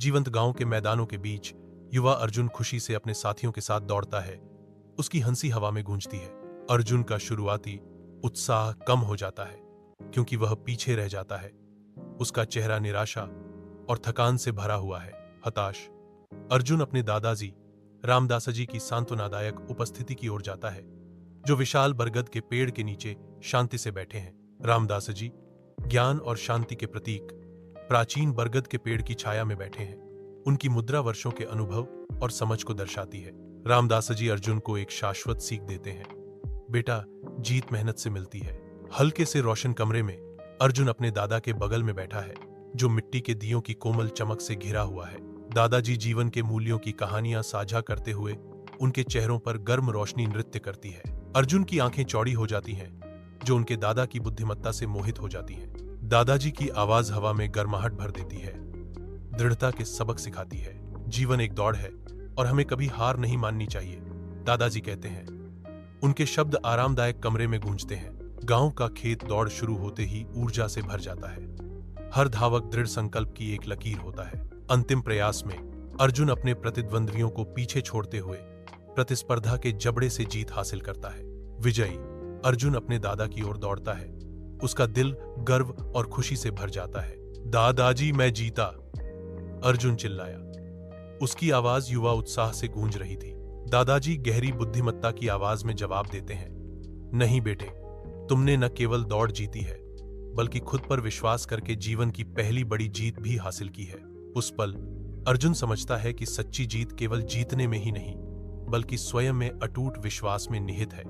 जीवंत गांव के मैदानों के बीच युवा अर्जुन खुशी से अपने साथियों के साथ दौड़ता है। उसकी हंसी हवा में गूंजती है। अर्जुन का शुरुआती उत्साह कम हो जाता है क्योंकि वह पीछे रह जाता है। उसका चेहरा निराशा और थकान से भरा हुआ है। हताश अर्जुन अपने दादाजी रामदासजी की सांत्वनादायक उपस्थिति की ओर जाता है, जो विशाल बरगद के पेड़ के नीचे शांति से बैठे हैं। रामदासजी ज्ञान और शांति के प्रतीक प्राचीन बरगद के पेड़ की छाया में बैठे हैं। उनकी मुद्रा वर्षों के अनुभव और समझ को दर्शाती है। रामदासजी अर्जुन को एक शाश्वत सीख देते हैं। बेटा, जीत मेहनत से मिलती है। हल्के से रोशन कमरे में अर्जुन अपने दादा के बगल में बैठा है, जो मिट्टी के दियों की कोमल चमक से घिरा हुआ है। दादाजी जीवन के मूल्यों की कहानियां साझा करते हुए उनके चेहरों पर गर्म रोशनी नृत्य करती है। अर्जुन की आंखें चौड़ी हो जाती हैं, जो उनके दादा की बुद्धिमत्ता से मोहित हो जाती हैं। दादाजी की आवाज हवा में गर्माहट भर देती है, दृढ़ता के सबक सिखाती है। जीवन एक दौड़ है और हमें कभी हार नहीं माननी चाहिए, दादाजी कहते हैं। उनके शब्द आरामदायक कमरे में गूंजते हैं। गांव का खेत दौड़ शुरू होते ही ऊर्जा से भर जाता है। हर धावक दृढ़ संकल्प की एक लकीर होता है। अंतिम प्रयास में अर्जुन अपने प्रतिद्वंद्वियों को पीछे छोड़ते हुए प्रतिस्पर्धा के जबड़े से जीत हासिल करता है। विजयी अर्जुन अपने दादा की ओर दौड़ता है। उसका दिल गर्व और खुशी से भर जाता है। दादाजी, मैं जीता, अर्जुन चिल्लाया। उसकी आवाज युवा उत्साह से गूंज रही थी। दादाजी गहरी बुद्धिमत्ता की आवाज में जवाब देते हैं, नहीं बेटे, तुमने न केवल दौड़ जीती है, बल्कि खुद पर विश्वास करके जीवन की पहली बड़ी जीत भी हासिल की है। उस पल अर्जुन समझता है कि सच्ची जीत केवल जीतने में ही नहीं, बल्कि स्वयं में अटूट विश्वास में निहित है।